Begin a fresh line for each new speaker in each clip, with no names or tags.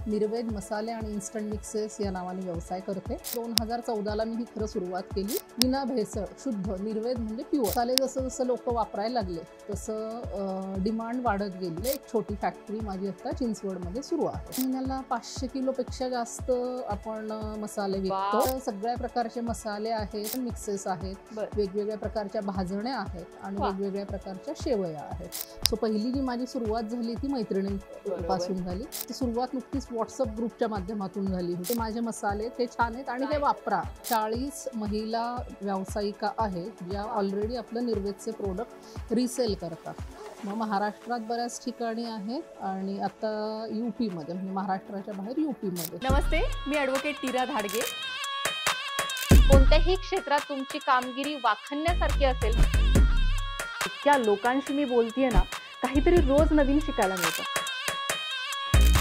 निर्वेद मसाले आणि instant mixes या नावाने व्यवसाय करते। 2014ला मी ही खरं सुरुवात केली। विना भेसळ शुद्ध निर्वेद म्हणजे प्युअर मसाले जसं जसं लोक वापरायला लागले तसं डिमांड वाढत गेली। एक छोटी फॅक्टरी माझी आता चिंचवडमध्ये सुरू आहे। महिन्याला 500 किलोपेक्षा जास्त आपण मसाले विकतो। सगळ्या प्रकारचे मसाले आहेत, मिक्सेस आहेत, वेगवेगळ्या प्रकारच्या भाजण्या आहेत आणि वेगवेगळ्या प्रकारच्या शेवया आहेत। सो पहिली जी माझी सुरुवात झाली ती मैत्रिणींपासून झाली। ती सुरुवात नुकतीच व्हॉट्सअप ग्रुपच्या माध्यमातून झाली होती। माझे मसाले ते छान आहेत आणि ते वापरा। 40 महिला व्यावसायिका आहेत ज्या ऑलरेडी आपलं निर्वेदचे प्रोडक्ट रिसेल करतात। मग महाराष्ट्रात बऱ्याच ठिकाणी आहेत आणि आता यूपी मध्ये म्हणजे महाराष्ट्राच्या बाहेर यूपी मध्ये।
नमस्ते, मी ॲडव्होकेट नीरा धाडगे। कोणत्याही क्षेत्रात तुमची कामगिरी वाखाणण्यासारखी असेल, इतक्या लोकांशी मी बोलतेय ना, काहीतरी रोज नवीन शिकायला मिळतं।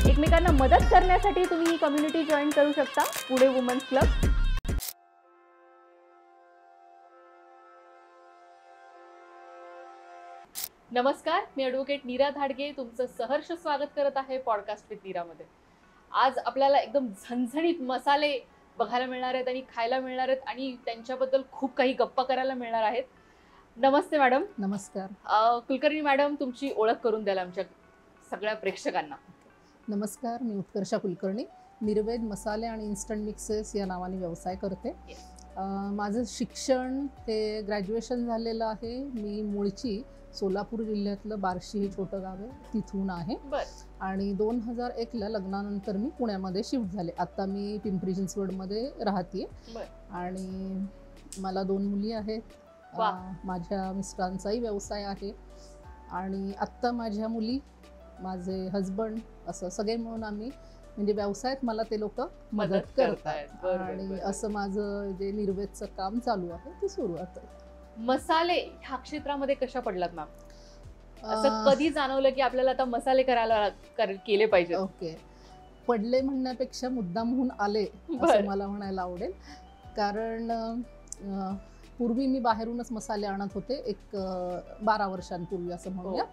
एकमेकांना मदत करण्यासाठी तुम्ही ही कम्युनिटी जॉईन करू शकता, पुणे वुमन्स क्लब। नमस्कार, मी ॲडव्होकेट नीरा धाडगे तुमचं सहर्ष स्वागत करत आहे पॉडकास्ट विथ नीरामध्ये। आज आपल्याला एकदम झणझणीत मसाले बघायला मिळणार आहेत आणि खायला मिळणार आहेत आणि त्यांच्याबद्दल खूप काही गप्पा करायला मिळणार आहेत। नमस्ते मॅडम।
नमस्कार।
कुलकर्णी मॅडम, तुमची ओळख करून द्याल आमच्या सगळ्या प्रेक्षकांना।
नमस्कार, मी उत्कर्षा कुलकर्णी निर्वेद मसाले आणि इन्स्टंट मिक्सेस या नावाने व्यवसाय करते। माझं शिक्षण हे ग्रॅज्युएशन झालेलं आहे। मी मूळची सोलापूर जिल्ह्यातलं बार्शी हे छोटं गाव आहे, तिथून आहे। आणि 2001ला लग्नानंतर मी पुण्यामध्ये शिफ्ट झाले। आता मी पिंपरी चिंचवडमध्ये राहते आणि मला 2 मुली आहेत। माझ्या मिस्टरांचाही व्यवसाय आहे आणि आत्ता माझ्या मुली, माझे हजबंड, असं सगळे मिळून आम्ही म्हणजे व्यवसायात मला ते लोक मदत करतात आणि असं माझं जे निर्वेदचं काम चालू आहे ते सुरुवात आहे।
मसाले ह्या क्षेत्रामध्ये कशा पडलात मॅम? असं कधी जाणवलं की आपल्याला आता मसाले केले पाहिजे?
ओके, पडले म्हणण्यापेक्षा मुद्दामहून आले असं मला म्हणायला आवडेल। कारण पूर्वी मी बाहेरूनच मसाले आणत होते, एक 12 वर्षांपूर्वी असं म्हणूया।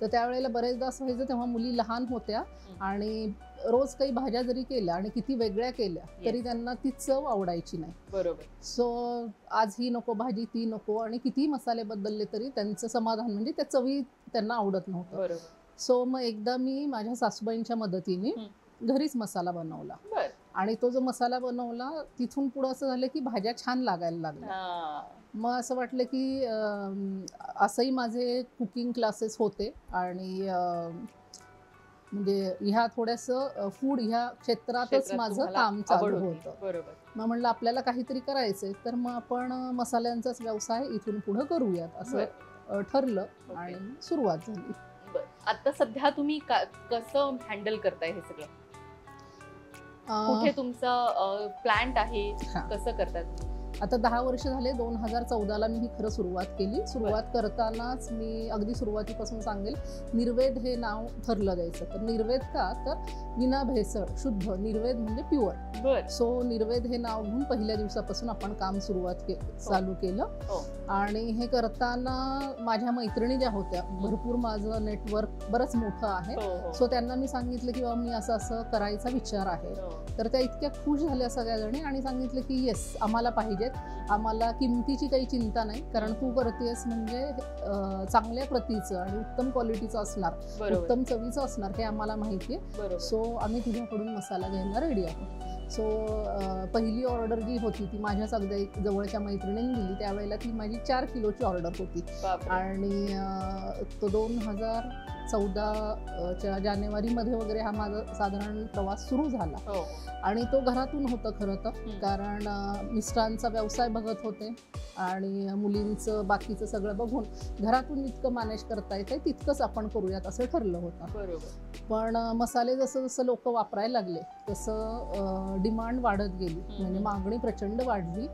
तर त्यावेळेला बरेचदा असं व्हायचं, तेव्हा मुली लहान होत्या आणि रोज काही भाज्या जरी केल्या आणि किती वेगळ्या केल्या तरी त्यांना ती चव आवडायची नाही।
बरोबर।
सो आज ही नको भाजी, ती नको, आणि किती मसाले बदलले तरी त्यांचं समाधान म्हणजे त्या चवी त्यांना आवडत नव्हतं।
बरोबर।
सो मग एकदा मी माझ्या सासूबाईंच्या मदतीने घरीच मसाला बनवला आणि तो जो मसाला बनवला तिथून पुढे असं झालं की भाज्या छान लागायला लागल्या। मग असं वाटलं की असंही माझे कुकिंग क्लासेस होते आणि म्हणजे ह्या थोडंसं फूड ह्या क्षेत्रातच माझं काम चालू होतं। मग म्हणलं आपल्याला काहीतरी करायचंय, तर मग आपण मसाल्यांचाच व्यवसाय इथून पुढे करूयात असं ठरलं आणि सुरुवात झाली।
आता सध्या तुम्ही कसं हँडल करताय हे सगळं? कुठे तुमचं प्लांट आहे, कसं करताय?
आता 10 वर्ष झाले। 2014ला मी ही खरं सुरुवात केली। सुरुवात करतानाच मी अगदी सुरुवातीपासून सांगेल, निर्वेद हे नाव ठरलं द्यायचं। तर निर्वेद का, तर विना भेसळ शुद्ध निर्वेद म्हणजे प्युअर। सो निर्वेद हे नाव घेऊन पहिल्या दिवसापासून आपण काम चालू केलं। आणि हे करताना माझ्या मैत्रिणी ज्या होत्या, भरपूर माझं नेटवर्क बरंच मोठं आहे, सो त्यांना मी सांगितलं की बाबा मी असं असं करायचा विचार आहे। तर त्या इतक्या खुश झाल्या सगळ्याजणी आणि सांगितलं की येस, आम्हाला पाहिजेत, आम्हाला किमतीची काही चिंता नाही, कारण तू करतेस म्हणजे चांगल्या प्रतीचं आणि उत्तम क्वालिटीचं असणार, उत्तम चवीचं असणार हे आम्हाला माहिती आहे। सो आम्ही तुझ्याकडून मसाला घ्यायला रेडी आहोत। सो पहिली ऑर्डर जी होती ती माझ्याच अगदी जवळच्या मैत्रिणींनी दिली। त्यावेळेला ती माझी 4 किलोची ऑर्डर होती आणि तो 2014च्या जानेवारीमध्ये वगैरे हा माझा साधारण प्रवास सुरू झाला। आणि तो घरातून होतं खरं तर, कारण मिस्टरांचा व्यवसाय बघत होते आणि मुलींचं बाकीचं सगळं बघून घरातून इतकं मॅनेज करता येते तितकंच आपण करूयात असं ठरलं होतं। पण मसाले जसं जसं लोक वापरायला लागले तसं डिमांड वाढत गेली, म्हणजे मागणी प्रचंड वाढली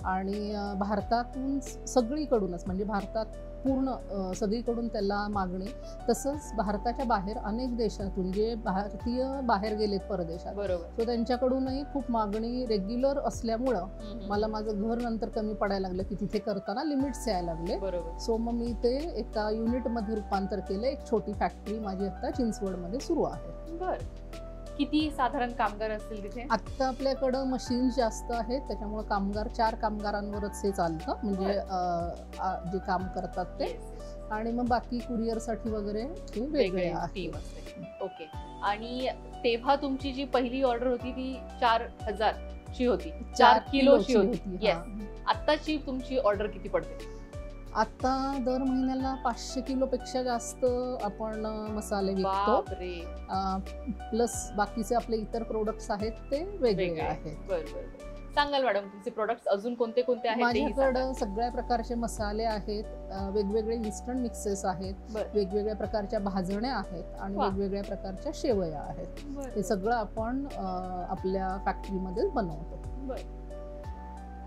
आणि भारतातून सगळीकडूनच, म्हणजे भारतात पूर्ण सगळीकडून त्याला मागणी, तसंच भारताच्या बाहेर अनेक देशातून जे भारतीय बाहेर गेलेत परदेशात, सो त्यांच्याकडूनही खूप मागणी रेग्युलर असल्यामुळं मला माझं घर नंतर कमी पडायला लागलं की तिथे करताना लिमिट्स यायला लागले। सो मग मी ते एका युनिटमध्ये रूपांतर केलं। एक छोटी फॅक्टरी माझी आता चिंचवडमध्ये सुरू आहे।
किती साधारण कामगार असतील तिथे?
आत्ता आपल्याकडं मशीन्स जास्त आहेत, त्याच्यामुळे कामगार 4 कामगारांवरच हे चालतं, म्हणजे जे काम करतात ते. आणि मग बाकी कुरिअरसाठी वगैरे हे वेगळे
टीम असते. ओके. आणि तेव्हा तुमची जी पहिली ऑर्डर होती ती 4,000 ची होती, 4 किलोची होती. येस. आत्ताची तुमची ऑर्डर किती पडते?
आता दर महिन्याला 500 किलोपेक्षा जास्त आपण मसाले विकतो. प्लस बाकीचे आपले इतर प्रोडक्ट्स आहेत ते वेगळे आहेत.
बरोबर. सांगाल मॅडम तुमचे प्रोडक्ट्स अजून कोणते कोणते आहेत?
माझ्याकडं सगळ्या प्रकारचे मसाले आहेत, वेगवेगळे इन्स्टंट मिक्सेस आहेत, वेगवेगळ्या प्रकारच्या भाजण्या आहेत आणि वेगवेगळ्या प्रकारच्या शेवया आहेत. हे सगळं आपण आपल्या फॅक्टरीमध्ये बनवतो.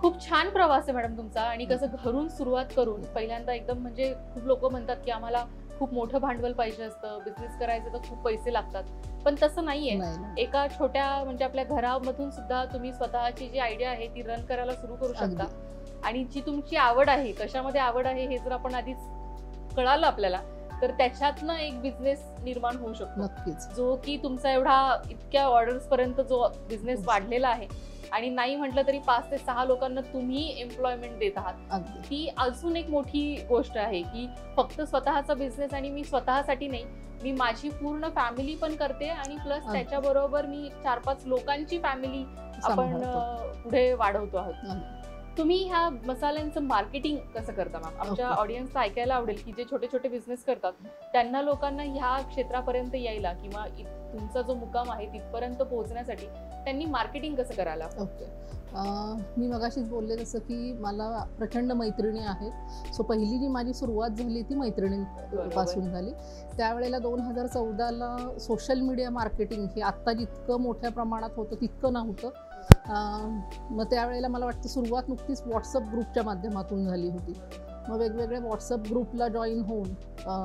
खूप छान प्रवास आहे मॅडम तुमचा. आणि कसं घरून सुरुवात करून पहिल्यांदा एकदम, म्हणजे खूप लोक म्हणतात की आम्हाला खूप मोठं भांडवल पाहिजे असतं, बिझनेस करायचं तर खूप पैसे लागतात, पण तसं नाहीये. एका छोट्या म्हणजे आपल्या घरामधून सुद्धा तुम्ही स्वतःची जी आयडिया आहे ती रन करायला सुरू करू शकता. आणि जी तुमची आवड आहे, कशामध्ये आवड आहे हे जर आपण आधीच कळालं आपल्याला, तर त्याच्यातनं एक बिझनेस निर्माण होऊ शकतो.
नक्कीच.
जो की तुमचा एवढा इतक्या ऑर्डर्स पर्यंत जो बिझनेस वाढलेला आहे, आणि नाही म्हटलं तरी 5 ते 6 लोकांना तुम्ही एम्प्लॉयमेंट देत आहात, ती अजून एक मोठी गोष्ट आहे. की फक्त स्वतःचा बिझनेस आणि मी स्वतःसाठी नाही, मी माझी पूर्ण फॅमिली पण करते आणि प्लस त्याच्याबरोबर मी 4-5 लोकांची फॅमिली आपण पुढे वाढवतो आहोत. तुम्ही ह्या मसाल्यांचं मार्केटिंग कसं करता मॅम? आमच्या ऑडियन्सला ऐकायला आवडेल की जे छोटे छोटे बिझनेस करतात त्यांना, लोकांना ह्या क्षेत्रापर्यंत यायला किंवा तुमचा जो मुकाम आहे तिथपर्यंत पोहोचण्यासाठी त्यांनी मार्केटिंग कसं करायला?
ओके. मी मगाशीच बोलले जसं की मला प्रचंड मैत्रिणी आहेत. सो पहिली जी माझी सुरुवात झाली ती मैत्रिणींपासून झाली. त्यावेळेला 2014ला सोशल मीडिया मार्केटिंग हे आत्ता जितकं मोठ्या प्रमाणात होतं तितकं नव्हतं. मग त्यावेळेला मला वाटतं सुरुवात नुकतीच व्हॉट्सअप ग्रुपच्या माध्यमातून झाली होती. मग वेगवेगळ्या व्हॉट्सअप ग्रुपला जॉईन होऊन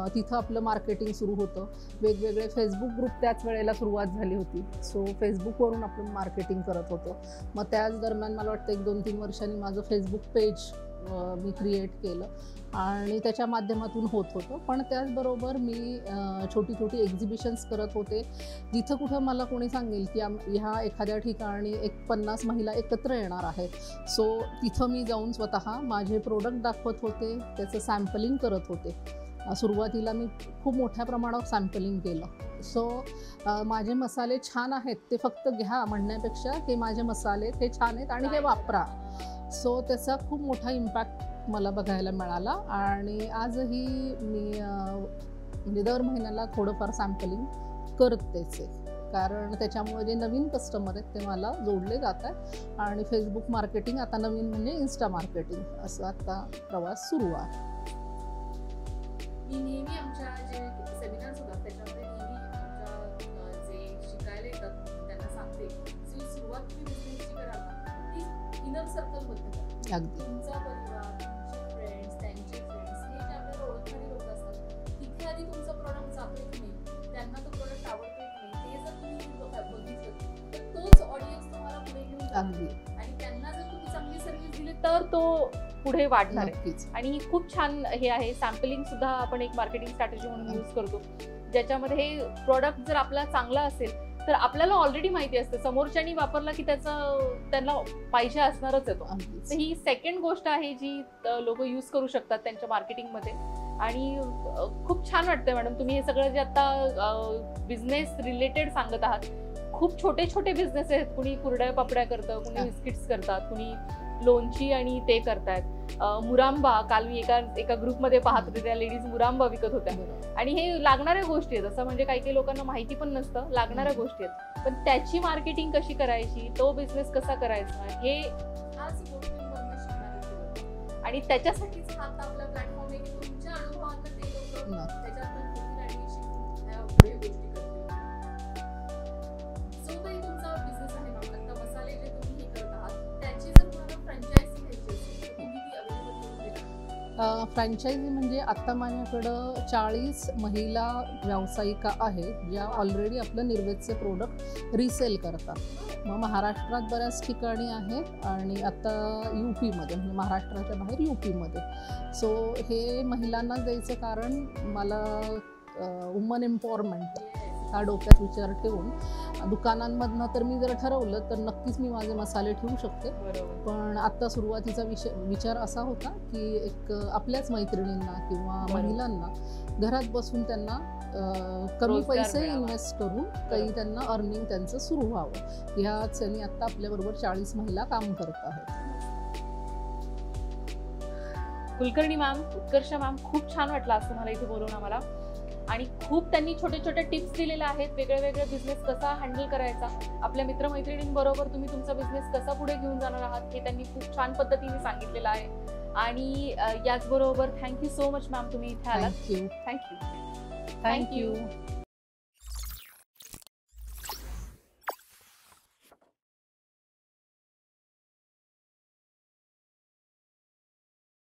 तिथं आपलं मार्केटिंग सुरू होतं. वेगवेगळे फेसबुक ग्रुप त्याच वेळेला सुरुवात झाली होती. सो फेसबुकवरून आपण मार्केटिंग करत होतो. मग त्याच दरम्यान मला वाटतं 1-2-3 वर्षांनी माझं फेसबुक पेज मी क्रिएट केलं आणि त्याच्या माध्यमातून होत होतं. पण त्याचबरोबर मी छोटी छोटी एक्झिबिशन्स करत होते. जिथं कुठं मला कोणी सांगेल की ह्या एखाद्या ठिकाणी 50 महिला एकत्र येणार आहेत, सो तिथं मी जाऊन स्वतः माझे प्रोडक्ट दाखवत होते, त्याचं सॅम्पलिंग करत होते. सुरुवातीला मी खूप मोठ्या प्रमाणावर सॅम्पलिंग केलं. सो माझे मसाले छान आहेत ते फक्त घ्या म्हणण्यापेक्षा हे माझे मसाले हे छान आहेत आणि हे वापरा. सो त्याचा खूप मोठा इम्पॅक्ट मला बघायला मिळाला. आणि आजही मी म्हणजे दर महिन्याला थोडंफार सॅम्पलिंग करतेच आहे, कारण त्याच्यामुळे जे नवीन कस्टमर आहेत ते मला जोडले जात आहेत. आणि फेसबुक मार्केटिंग आता नवीन म्हणजे इन्स्टा मार्केटिंग असं आता प्रवास सुरू आहे.
मी नेहमी आमच्या जे सेमिनार्स होतात त्याच्यामध्ये नेहमी आमच्या जे शिकायला येतात त्यांना सांगते की सुरुवात तुम्ही बिझनेसची कराल ती इनर सर्कल मध्ये करा. तुमचा परिवार, तुमचे फ्रेंड्स, त्यांचे फ्रेंड्स, हे जे आपल्याला ओळखणारी लोक असतात तिथे आधी तुमचा प्रॉडक्ट जातोय की नाही, त्यांना तो प्रॉडक्ट आवडतोय की नाही, ते जर तुम्ही बघितलं तर तोच ऑडियन्स तुम्हाला पुढे घेऊन जातो. आणि त्यांना जर तुम्ही चांगली सर्व्हिस दिली तर तो पुढे वाढणार आहे. आणि खूप छान हे आहे. सॅम्पलिंग सुद्धा आपण एक मार्केटिंग स्ट्रॅटेजी म्हणून यूज करतो, ज्याच्यामध्ये हे प्रॉडक्ट जर आपला चांगला असेल तर आपल्याला ऑलरेडी माहिती असते, समोरच्यानी वापरला की त्यांना पाहिजे असणारच येतो. तर ही सेकंड गोष्ट आहे जी लोक यूज करू शकतात त्यांच्या मार्केटिंगमध्ये. आणि खूप छान वाटतंय मॅडम तुम्ही हे सगळं जे आता बिझनेस रिलेटेड सांगत आहात. खूप छोटे छोटे बिझनेस आहेत, कुणी कुरड्या पापड्या करतं, कुणी बिस्किट्स करतात, कुणी लोणची आणि ते करतायत. मुरांबा, काल मी एका ग्रुपमध्ये पाहत होते, त्या लेडीज मुरांबा विकत होत्या. आणि हे लागणाऱ्या गोष्टी आहेत, असं म्हणजे काही लोकांना माहिती पण नसतं, लागणाऱ्या गोष्टी आहेत. पण त्याची मार्केटिंग कशी करायची, तो बिझनेस कसा करायचा, हे आज गोष्टींमधून शिकणार. आणि त्याच्यासाठीच हा आपला प्लॅटफॉर्म आहे की तुमच्या अनुभवातून ते लोक त्याच्यातून शिकून पुढे गोष्टी करतील. जो काही तुमचा बिझनेस आहे ना, आता मसाले जे तुम्ही हे करत आहात त्याची जर तुम्हाला फ्रँचायझी घ्यायची असेल तर तुम्ही ती अवेलेबल करून देता?
फ्रँचायझी म्हणजे आत्ता माझ्याकडं 40 महिला व्यावसायिका आहेत ज्या ऑलरेडी आपलं निर्वेदचे प्रोडक्ट रिसेल करतात. मग महाराष्ट्रात बऱ्याच ठिकाणी आहेत आणि आता UP-मध्ये म्हणजे महाराष्ट्राच्या बाहेर UP-मध्ये. सो हे महिलांना द्यायचं कारण मला वुमन एम्पॉवरमेंट हा डोक्यात विचार ठेवून दुकानांमधनं तर मी जर ठरवलं तर नक्कीच मी माझे मसाले ठेवू शकते.
बरोबर.
पण आता सुरुवातीचा विचार असा होता की एक आपल्याच मैत्रिणींना किंवा
बरोबर.
महिलांना घरात बसून त्यांना कमी
रोजगार
पैसे
मिळावा.
इन्व्हेस्ट करून काही त्यांना अर्निंग त्यांचं सुरू व्हावं. ह्याच यांनी आता आपल्याबरोबर 40 महिला काम करत आहेत.
कुलकर्णी मॅम, उत्कर्ष मॅम, खूप छान वाटलं आज तुम्हाला इथे बोलवून आम्हाला. आणि खूप त्यांनी छोटे छोटे टिप्स दिलेले आहेत, वेगळे वेगळे बिझनेस कसा हँडल करायचा, आपल्या मित्रमैत्रिणींबरोबर तुम्ही तुमचा बिझनेस कसा पुढे घेऊन जाणार आहात हे त्यांनी खूप छान पद्धतीने सांगितलेलं आहे. आणि याचबरोबर थँक्यू सो मच मॅम, तुम्ही इथे आलात.
थँक्यू.
थँक्यू.
थँक्यू.